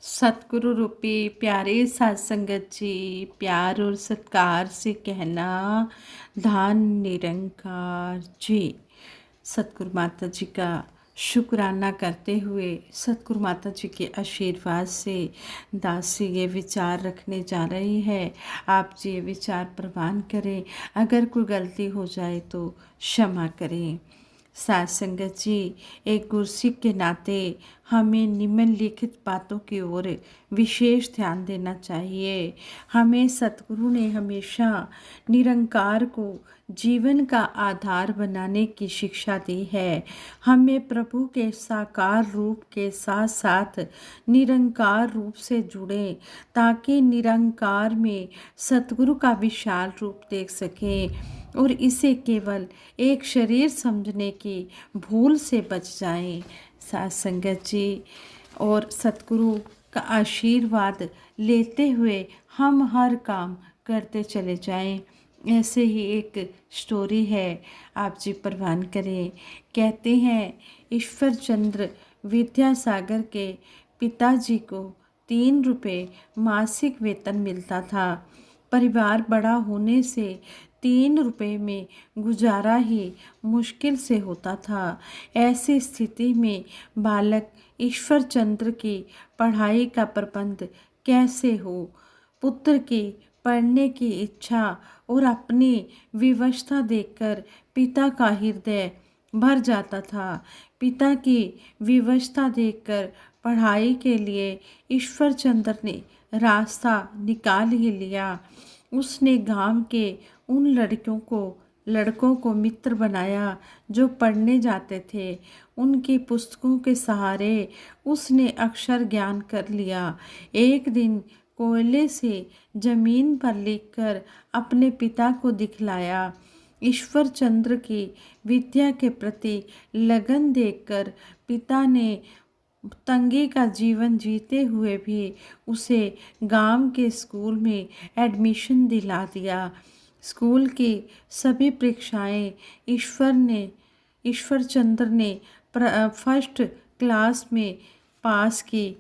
सतगुरु रूपी प्यारे साध संगत जी, प्यार और सत्कार से कहना धान निरंकार जी। सतगुरु माता जी का शुक्राना करते हुए सतगुरु माता जी के आशीर्वाद से दासी ये विचार रखने जा रही है। आप जी ये विचार प्रवान करें, अगर कोई गलती हो जाए तो क्षमा करें। साथ संगत जी, एक गुरसिक के नाते हमें निम्नलिखित बातों की ओर विशेष ध्यान देना चाहिए। हमें सतगुरु ने हमेशा निरंकार को जीवन का आधार बनाने की शिक्षा दी है। हमें प्रभु के साकार रूप के साथ साथ निरंकार रूप से जुड़े, ताकि निरंकार में सतगुरु का विशाल रूप देख सकें और इसे केवल एक शरीर समझने की भूल से बच जाएं। साथ संगत जी, और सतगुरु का आशीर्वाद लेते हुए हम हर काम करते चले जाएं। ऐसे ही एक स्टोरी है, आप जी प्रवान करें। कहते हैं ईश्वर चंद्र विद्यासागर के पिताजी को 3 रुपये मासिक वेतन मिलता था। परिवार बड़ा होने से 3 रुपये में गुजारा ही मुश्किल से होता था। ऐसी स्थिति में बालक ईश्वर चंद्र की पढ़ाई का प्रबंध कैसे हो। पुत्र की पढ़ने की इच्छा और अपनी विवशता देखकर पिता का हृदय भर जाता था। पिता की विवशता देखकर पढ़ाई के लिए ईश्वर चंद्र ने रास्ता निकाल ही लिया। उसने गांव के उन लड़कों को मित्र बनाया जो पढ़ने जाते थे। उनकी पुस्तकों के सहारे उसने अक्षर ज्ञान कर लिया। एक दिन कोयले से जमीन पर लिखकर अपने पिता को दिखलाया। ईश्वर चंद्र की विद्या के प्रति लगन देखकर पिता ने तंगी का जीवन जीते हुए भी उसे गांव के स्कूल में एडमिशन दिला दिया। स्कूल की सभी परीक्षाएं ईश्वर चंद्र ने फर्स्ट क्लास में पास की,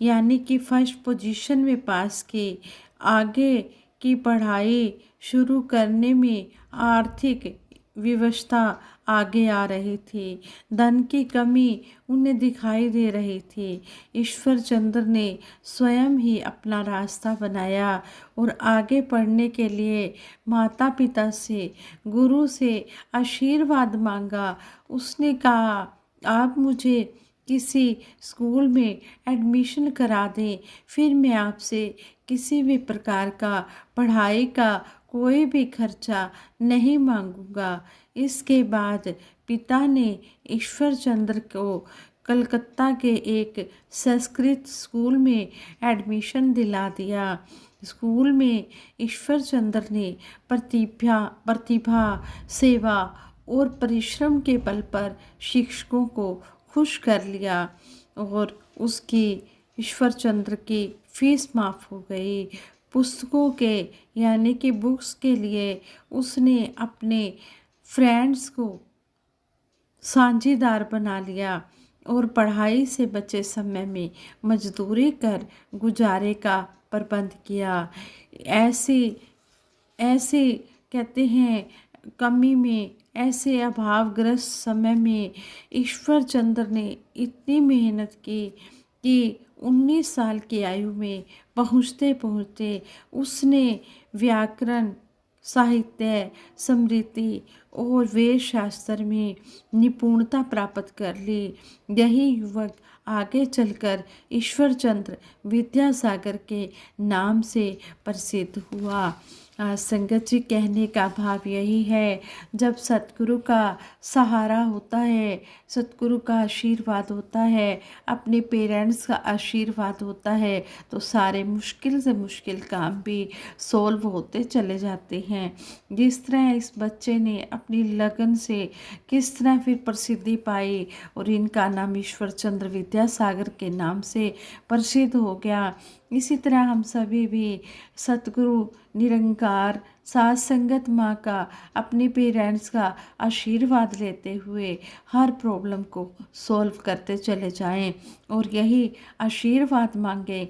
यानी कि फर्स्ट पोजीशन में पास की। आगे की पढ़ाई शुरू करने में आर्थिक विवशता आगे आ रही थी। धन की कमी उन्हें दिखाई दे रही थी। ईश्वर चंद्र ने स्वयं ही अपना रास्ता बनाया और आगे पढ़ने के लिए माता पिता से, गुरु से आशीर्वाद मांगा। उसने कहा, आप मुझे किसी स्कूल में एडमिशन करा दें, फिर मैं आपसे किसी भी प्रकार का पढ़ाई का कोई भी खर्चा नहीं मांगूंगा। इसके बाद पिता ने ईश्वर चंद्र को कलकत्ता के एक संस्कृत स्कूल में एडमिशन दिला दिया। स्कूल में ईश्वर चंद्र ने प्रतिभा, सेवा और परिश्रम के बल पर शिक्षकों को खुश कर लिया और उसकी ईश्वर चंद्र की फीस माफ़ हो गई। पुस्तकों के, यानी कि बुक्स के लिए उसने अपने फ्रेंड्स को साझेदार बना लिया और पढ़ाई से बचे समय में मजदूरी कर गुजारे का प्रबंध किया। ऐसे कहते हैं कमी में, ऐसे अभावग्रस्त समय में ईश्वर चंद्र ने इतनी मेहनत की कि 19 साल की आयु में पहुँचते पहुँचते उसने व्याकरण, साहित्य, स्मृति और वेद शास्त्र में निपुणता प्राप्त कर ली। यही युवक आगे चलकर ईश्वर चंद्र विद्यासागर के नाम से प्रसिद्ध हुआ। संगत जी, कहने का भाव यही है, जब सतगुरु का सहारा होता है, सतगुरु का आशीर्वाद होता है, अपने पेरेंट्स का आशीर्वाद होता है, तो सारे मुश्किल से मुश्किल काम भी सॉल्व होते चले जाते हैं। जिस तरह इस बच्चे ने अपनी लगन से किस तरह फिर प्रसिद्धि पाई और इनका नाम ईश्वर चंद्र विद्यासागर के नाम से प्रसिद्ध हो गया। इसी तरह हम सभी भी सतगुरु निरंकार साथ संगत माँ का, अपने पेरेंट्स का आशीर्वाद लेते हुए हर प्रॉब्लम को सॉल्व करते चले जाएं और यही आशीर्वाद मांगे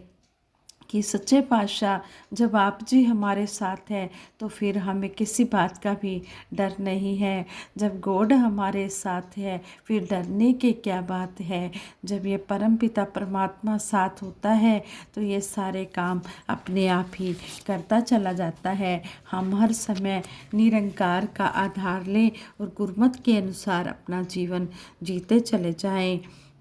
कि सच्चे पातशाह जब आप जी हमारे साथ हैं तो फिर हमें किसी बात का भी डर नहीं है। जब गॉड हमारे साथ है फिर डरने की क्या बात है। जब ये परमपिता परमात्मा साथ होता है तो ये सारे काम अपने आप ही करता चला जाता है। हम हर समय निरंकार का आधार लें और गुरमत के अनुसार अपना जीवन जीते चले जाएं।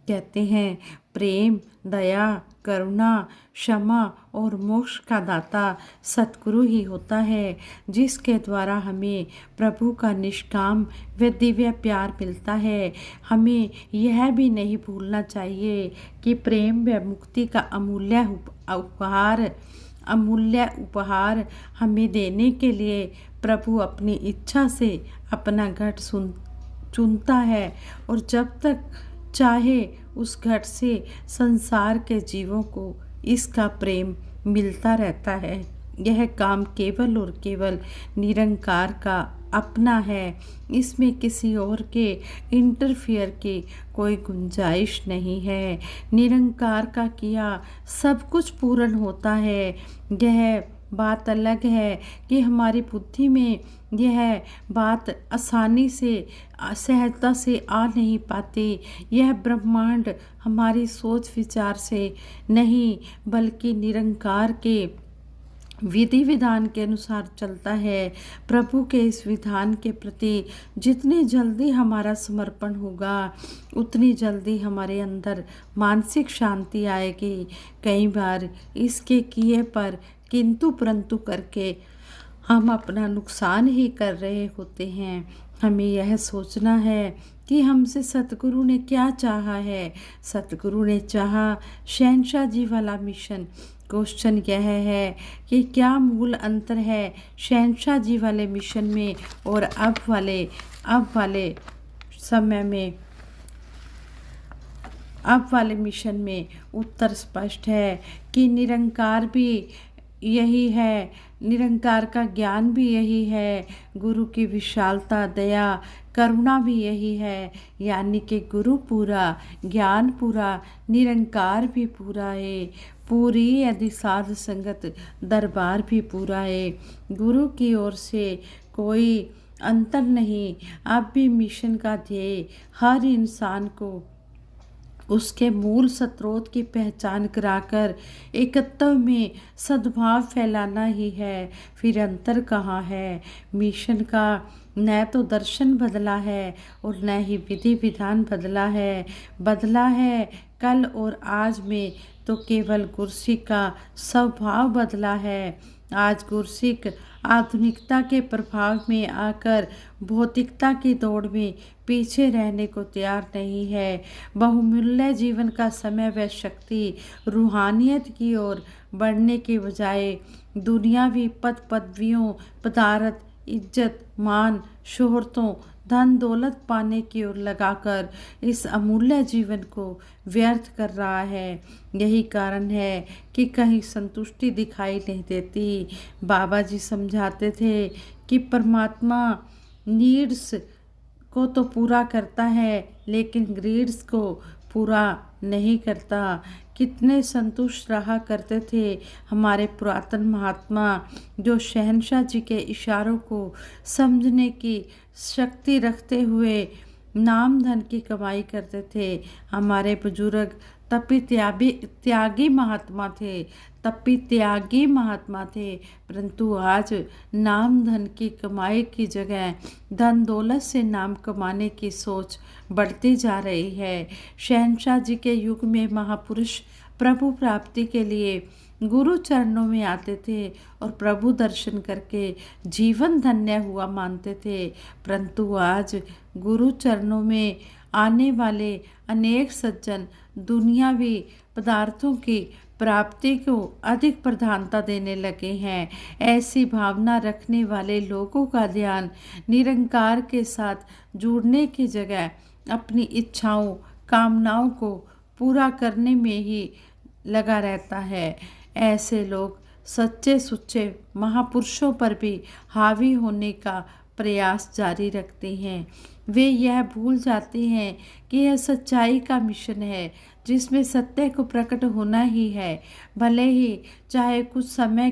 कहते हैं प्रेम, दया, करुणा, क्षमा और मोक्ष का दाता सतगुरु ही होता है, जिसके द्वारा हमें प्रभु का निष्काम व दिव्य प्यार मिलता है। हमें यह भी नहीं भूलना चाहिए कि प्रेम व मुक्ति का अमूल्य उपहार हमें देने के लिए प्रभु अपनी इच्छा से अपना घट चुनता है और जब तक चाहे उस घट से संसार के जीवों को इसका प्रेम मिलता रहता है। यह काम केवल और केवल निरंकार का अपना है। इसमें किसी और के इंटरफियर की कोई गुंजाइश नहीं है। निरंकार का किया सब कुछ पूर्ण होता है। यह बात अलग है कि हमारी बुद्धि में यह बात आसानी से सहजता से आ नहीं पाती। यह ब्रह्मांड हमारी सोच विचार से नहीं बल्कि निरंकार के विधि विधान के अनुसार चलता है। प्रभु के इस विधान के प्रति जितनी जल्दी हमारा समर्पण होगा उतनी जल्दी हमारे अंदर मानसिक शांति आएगी। कई बार इसके किए पर किंतु परंतु करके हम अपना नुकसान ही कर रहे होते हैं। हमें यह सोचना है कि हमसे सतगुरु ने क्या चाहा है। सतगुरु ने चाहा शहंशाह जी वाला मिशन। क्वेश्चन यह है कि क्या मूल अंतर है शहंशाह जी वाले मिशन में और अब वाले समय में। अब वाले मिशन में उत्तर स्पष्ट है कि निरंकार भी यही है, निरंकार का ज्ञान भी यही है, गुरु की विशालता, दया, करुणा भी यही है। यानी कि गुरु पूरा, ज्ञान पूरा, निरंकार भी पूरा है। पूरी यदि साध संगत दरबार भी पूरा है। गुरु की ओर से कोई अंतर नहीं। अब भी मिशन का ध्येय हर इंसान को उसके मूल स्रोत की पहचान कराकर एकत्व में सद्भाव फैलाना ही है। फिर अंतर कहाँ है। मिशन का न तो दर्शन बदला है और न ही विधि विधान बदला है कल और आज में तो केवल गुरसिक का स्वभाव बदला है। आज गुरसिक आधुनिकता के प्रभाव में आकर भौतिकता की दौड़ में पीछे रहने को तैयार नहीं है। बहुमूल्य जीवन का समय व शक्ति रूहानियत की ओर बढ़ने के बजाय दुनियावी पद पदवियों, पदार्थ, इज्जत, मान, शोहरतों, धन दौलत पाने की ओर लगाकर इस अमूल्य जीवन को व्यर्थ कर रहा है। यही कारण है कि कहीं संतुष्टि दिखाई नहीं देती। बाबा जी समझाते थे कि परमात्मा नीड्स को तो पूरा करता है लेकिन ग्रीड्स को पूरा नहीं करता। कितने संतुष्ट रहा करते थे हमारे पुरातन महात्मा, जो शहंशाह जी के इशारों को समझने की शक्ति रखते हुए नाम धन की कमाई करते थे। हमारे बुजुर्ग त्यागी महात्मा थे, परंतु आज नाम धन की कमाई की जगह धन दौलत से नाम कमाने की सोच बढ़ती जा रही है। शहंशाह जी के युग में महापुरुष प्रभु प्राप्ति के लिए गुरु चरणों में आते थे और प्रभु दर्शन करके जीवन धन्य हुआ मानते थे, परंतु आज गुरु चरणों में आने वाले अनेक सज्जन दुनियावी पदार्थों की प्राप्ति को अधिक प्रधानता देने लगे हैं। ऐसी भावना रखने वाले लोगों का ध्यान निरंकार के साथ जुड़ने की जगह अपनी इच्छाओं, कामनाओं को पूरा करने में ही लगा रहता है। ऐसे लोग सच्चे सुच्चे महापुरुषों पर भी हावी होने का प्रयास जारी रखते हैं। वे यह भूल जाते हैं कि यह सच्चाई का मिशन है जिसमें सत्य को प्रकट होना ही है, भले ही चाहे कुछ समय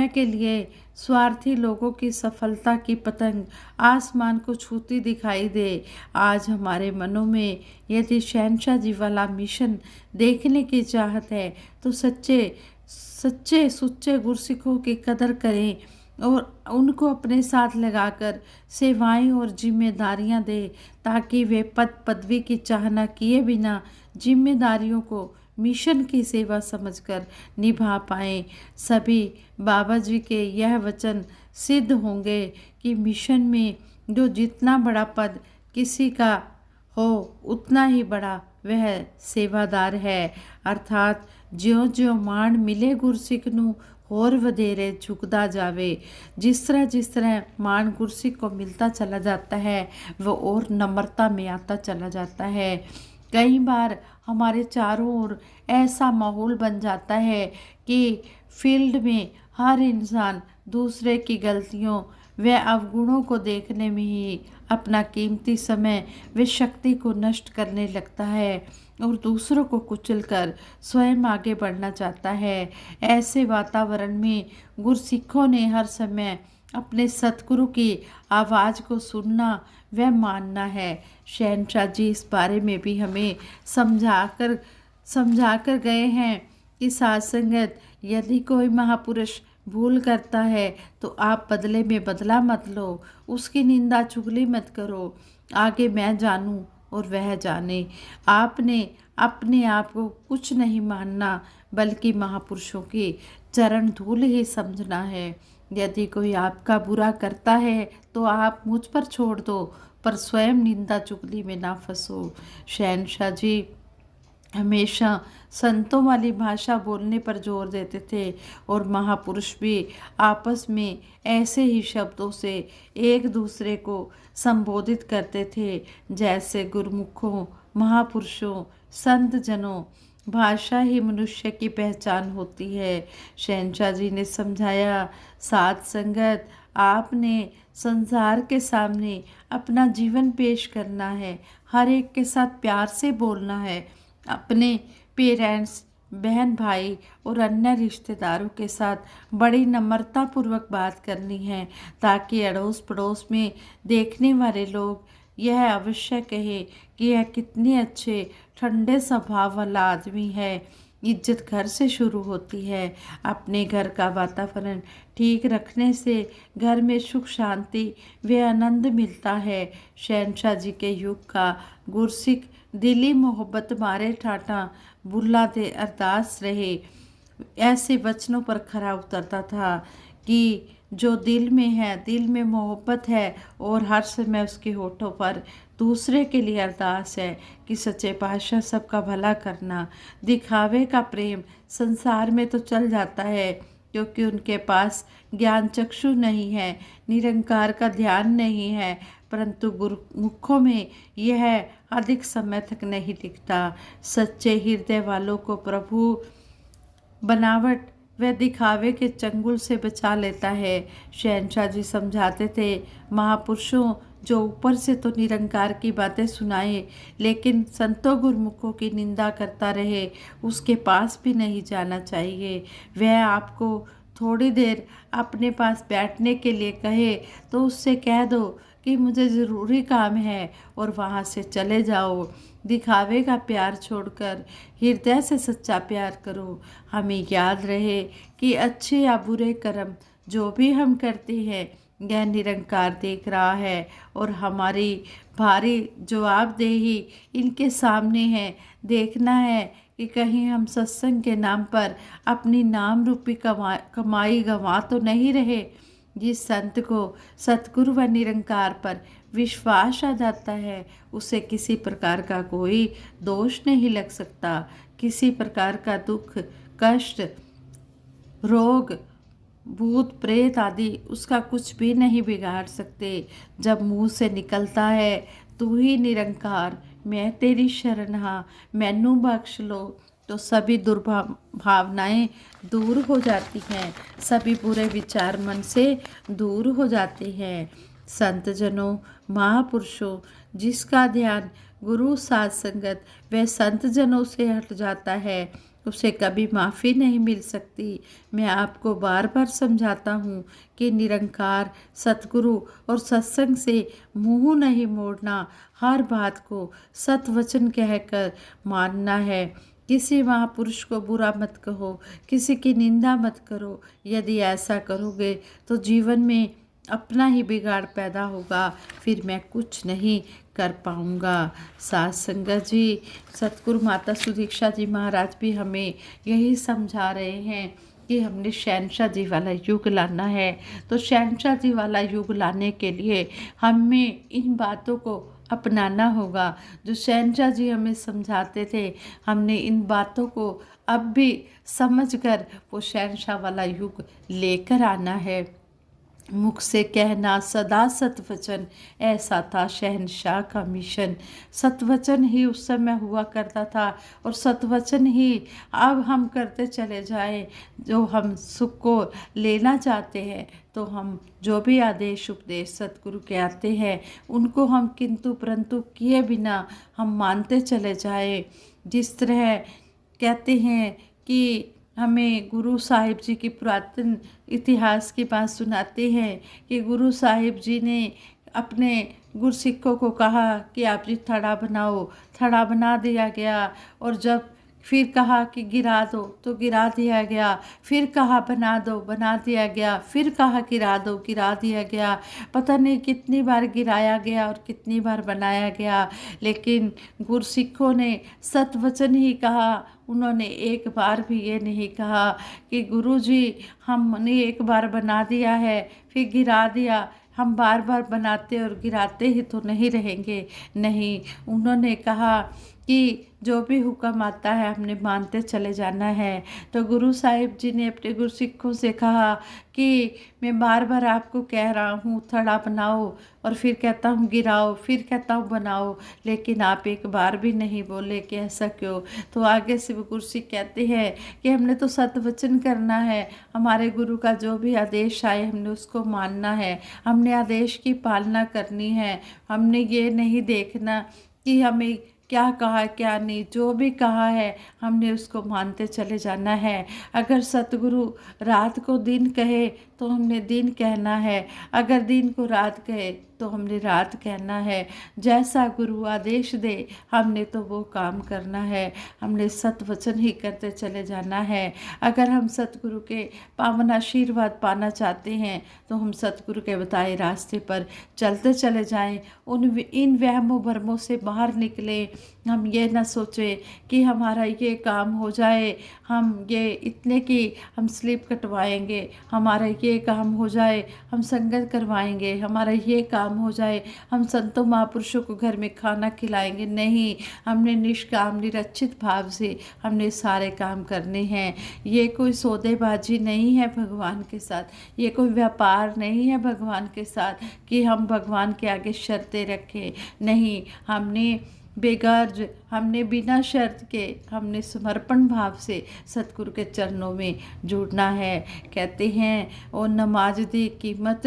के लिए स्वार्थी लोगों की सफलता की पतंग आसमान को छूती दिखाई दे। आज हमारे मनों में यदि शहंशाह जी वाला मिशन देखने की चाहत है तो सच्चे सुच्चे गुरसिखों की कदर करें और उनको अपने साथ लगाकर सेवाएं और जिम्मेदारियां दे, ताकि वे पद पदवी की चाहना किए बिना जिम्मेदारियों को मिशन की सेवा समझकर निभा पाएं। सभी बाबा जी के यह वचन सिद्ध होंगे कि मिशन में जो जितना बड़ा पद किसी का हो उतना ही बड़ा वह सेवादार है। अर्थात ज्यों ज्यों माण मिले गुरसिख नूं होर वधेरे झुकदा जावे। जिस तरह मान गुरसिख को मिलता चला जाता है वो और नम्रता में आता चला जाता है। कई बार हमारे चारों ओर ऐसा माहौल बन जाता है कि फील्ड में हर इंसान दूसरे की गलतियों व अवगुणों को देखने में ही अपना कीमती समय व शक्ति को नष्ट करने लगता है और दूसरों को कुचलकर स्वयं आगे बढ़ना चाहता है। ऐसे वातावरण में गुरसिखों ने हर समय अपने सतगुरु की आवाज़ को सुनना व मानना है। शहंशाह जी इस बारे में भी हमें समझाकर गए हैं कि साध संगत, यदि कोई महापुरुष भूल करता है तो आप बदले में बदला मत लो, उसकी निंदा चुगली मत करो। आगे मैं जानूं और वह जाने। आपने अपने आप को कुछ नहीं मानना बल्कि महापुरुषों की चरण धूल ही समझना है। यदि कोई आपका बुरा करता है तो आप मुझ पर छोड़ दो, पर स्वयं निंदा चुगली में ना फंसो। शहंशाह जी हमेशा संतों वाली भाषा बोलने पर जोर देते थे और महापुरुष भी आपस में ऐसे ही शब्दों से एक दूसरे को संबोधित करते थे जैसे गुरुमुखों, महापुरुषों, संत जनों। भाषा ही मनुष्य की पहचान होती है। शहंशाह जी ने समझाया, साध संगत, आपने संसार के सामने अपना जीवन पेश करना है, हर एक के साथ प्यार से बोलना है, अपने पेरेंट्स, बहन भाई और अन्य रिश्तेदारों के साथ बड़ी नम्रता पूर्वक बात करनी है, ताकि अड़ोस पड़ोस में देखने वाले लोग यह अवश्य कहे कि यह कितने अच्छे ठंडे स्वभाव वाला आदमी है। इज्जत घर से शुरू होती है। अपने घर का वातावरण ठीक रखने से घर में सुख शांति व आनंद मिलता है। शहंशाह जी के युग का गुरसिख दिली मोहब्बत मारे ठाठा बुल्ला दे अरदास रहे ऐसे वचनों पर खरा उतरता था कि जो दिल में है, दिल में मोहब्बत है और हर समय उसके होठों पर दूसरे के लिए अरदास है कि सच्चे पातशाह सबका भला करना। दिखावे का प्रेम संसार में तो चल जाता है क्योंकि उनके पास ज्ञान चक्षु नहीं है, निरंकार का ध्यान नहीं है, परंतु गुरुमुखों में यह अधिक समय तक नहीं टिकता। सच्चे हृदय वालों को प्रभु बनावट व दिखावे के चंगुल से बचा लेता है। शहंशाह जी समझाते थे, महापुरुषों जो ऊपर से तो निरंकार की बातें सुनाए लेकिन संतों गुरुमुखों की निंदा करता रहे, उसके पास भी नहीं जाना चाहिए। वह आपको थोड़ी देर अपने पास बैठने के लिए कहे तो उससे कह दो कि मुझे ज़रूरी काम है और वहाँ से चले जाओ। दिखावे का प्यार छोड़कर हृदय से सच्चा प्यार करो। हमें याद रहे कि अच्छे या बुरे कर्म जो भी हम करते हैं यह निरंकार देख रहा है और हमारी भारी जवाबदेही इनके सामने है। देखना है कि कहीं हम सत्संग के नाम पर अपनी नाम रूपी कमाई गंवा तो नहीं रहे। जिस संत को सतगुरु व निरंकार पर विश्वास आ जाता है उसे किसी प्रकार का कोई दोष नहीं लग सकता। किसी प्रकार का दुख, कष्ट, रोग, भूत प्रेत आदि उसका कुछ भी नहीं बिगाड़ सकते। जब मुंह से निकलता है तू ही निरंकार, मैं तेरी शरण हाँ, मैनू बख्श लो, तो सभी भावनाएं दूर हो जाती हैं, सभी बुरे विचार मन से दूर हो जाते हैं। संत जनों, महापुरुषों, जिसका ध्यान गुरु साध संगत व संत जनों से हट जाता है, उसे कभी माफ़ी नहीं मिल सकती। मैं आपको बार बार समझाता हूँ कि निरंकार सतगुरु और सत्संग से मुंह नहीं मोड़ना, हर बात को सत वचन कहकर मानना है। किसी महापुरुष को बुरा मत कहो, किसी की निंदा मत करो। यदि ऐसा करोगे तो जीवन में अपना ही बिगाड़ पैदा होगा, फिर मैं कुछ नहीं कर पाऊँगा। साध संगत जी, सतगुरु माता सुदीक्षा जी महाराज भी हमें यही समझा रहे हैं कि हमने शहनशाह जी वाला युग लाना है। तो शहनशाह जी वाला युग लाने के लिए हमें इन बातों को अपनाना होगा जो शहनशाह जी हमें समझाते थे। हमने इन बातों को अब भी समझकर वो शहनशाह वाला युग लेकर आना है। मुख से कहना सदा सतवचन, ऐसा था शहनशाह का मिशन। सतवचन ही उस समय हुआ करता था और सतवचन ही अब हम करते चले जाएं। जो हम सुख को लेना चाहते हैं तो हम जो भी आदेश उपदेश सतगुरु के आते हैं उनको हम किंतु परंतु किए बिना हम मानते चले जाएं। जिस तरह कहते हैं कि हमें गुरु साहिब जी की पुरातन इतिहास की बात सुनाते हैं कि गुरु साहिब जी ने अपने गुरसिक्खों को कहा कि आप जी थड़ा बनाओ, थड़ा बना दिया गया। और जब फिर कहा कि गिरा दो तो गिरा दिया गया, फिर कहा बना दो, बना दिया गया, फिर कहा गिरा दो, गिरा दिया गया। पता नहीं कितनी बार गिराया गया और कितनी बार बनाया गया, लेकिन गुरसिक्खों ने सतवचन ही कहा। उन्होंने एक बार भी ये नहीं कहा कि गुरुजी हमने एक बार बना दिया है फिर गिरा दिया, हम बार बार बनाते और गिराते ही तो नहीं रहेंगे। नहीं, उन्होंने कहा कि जो भी हुक्म आता है हमने मानते चले जाना है। तो गुरु साहिब जी ने अपने गुरसिक्खों से कहा कि मैं बार बार आपको कह रहा हूँ थड़ा बनाओ, और फिर कहता हूँ गिराओ, फिर कहता हूँ बनाओ, लेकिन आप एक बार भी नहीं बोले कि ऐसा क्यों। तो आगे से वो गुरसिख कहते हैं कि हमने तो सतवचन करना है, हमारे गुरु का जो भी आदेश आए हमने उसको मानना है, हमने आदेश की पालना करनी है। हमने ये नहीं देखना कि हमें क्या कहा क्या नहीं, जो भी कहा है हमने उसको मानते चले जाना है। अगर सतगुरु रात को दिन कहे तो हमने दिन कहना है, अगर दिन को रात कहे तो हमने रात कहना है। जैसा गुरु आदेश दे हमने तो वो काम करना है, हमने सतवचन ही करते चले जाना है। अगर हम सतगुरु के पावन आशीर्वाद पाना चाहते हैं तो हम सतगुरु के बताए रास्ते पर चलते चले जाएं, इन वहमों भरमों से बाहर निकलें। हम ये ना सोचें कि हमारा ये काम हो जाए, हम ये इतने की हम स्लिप कटवाएंगे, हमारा ये काम हो जाए हम संगत करवाएंगे, हमारा ये काम हो जाए हम संतों महापुरुषों को घर में खाना खिलाएंगे। नहीं, हमने निष्काम निरचित भाव से हमने सारे काम करने हैं। ये कोई सौदेबाजी नहीं है भगवान के साथ, ये कोई व्यापार नहीं है भगवान के साथ कि हम भगवान के आगे शर्तें रखें। नहीं, हमने बेगर्ज, हमने बिना शर्त के हमने समर्पण भाव से सतगुरु के चरणों में जुड़ना है। कहते हैं ओ नमाज दी कीमत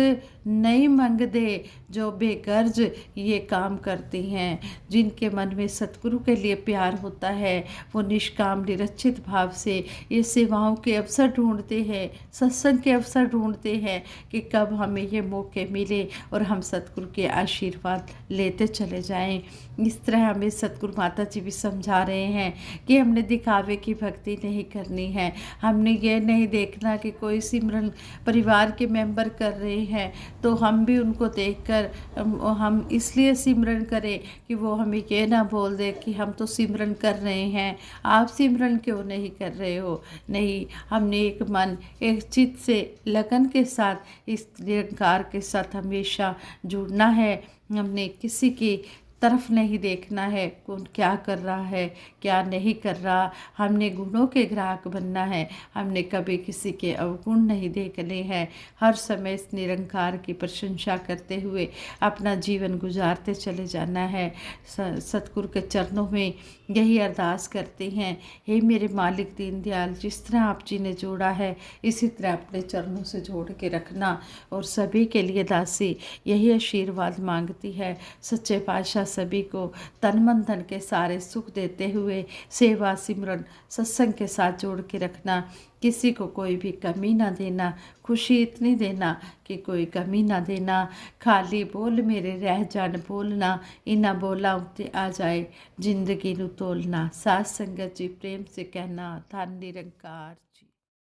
नहीं मंग दे, जो बेगर्ज ये काम करती हैं। जिनके मन में सतगुरु के लिए प्यार होता है वो निष्काम निरचित भाव से ये सेवाओं के अवसर ढूंढते हैं, सत्संग के अवसर ढूंढते हैं कि कब हमें ये मौके मिले और हम सतगुरु के आशीर्वाद लेते चले जाएं। इस तरह हमें सतगुरु माता जी भी समझा रहे हैं कि हमने दिखावे की भक्ति नहीं करनी है। हमने ये नहीं देखना कि कोई सिमरन परिवार के मेंबर कर रहे हैं तो हम भी उनको देखकर हम इसलिए सिमरन करें कि वो हमें ये ना बोल दे कि हम तो सिमरन कर रहे हैं, आप सिमरन क्यों नहीं कर रहे हो। नहीं, हमने एक मन एक चित्त से लगन के साथ इस निरंकार के साथ हमेशा जुड़ना है। हमने किसी की तरफ नहीं देखना है, कौन क्या कर रहा है क्या नहीं कर रहा। हमने गुणों के ग्राहक बनना है, हमने कभी किसी के अवगुण नहीं देखने हैं। हर समय इस निरंकार की प्रशंसा करते हुए अपना जीवन गुजारते चले जाना है। सतगुरु के चरणों में यही अरदास करते हैं, हे मेरे मालिक दीनदयाल, जिस तरह आप जी ने जोड़ा है इसी तरह अपने चरणों से जोड़ के रखना। और सभी के लिए दासी यही आशीर्वाद मांगती है, सच्चे पातशाह सभी को तन मन धन के सारे सुख देते हुए सेवा सिमरन सत्संग के साथ जोड़ के रखना। किसी को कोई भी कमी ना देना, खुशी इतनी देना कि कोई कमी ना देना। खाली बोल मेरे रह जान बोलना, इना बोला उते आ जाए जिंदगी नू तोलना। साथ संगत जी प्रेम से कहना, धन निरंकार जी।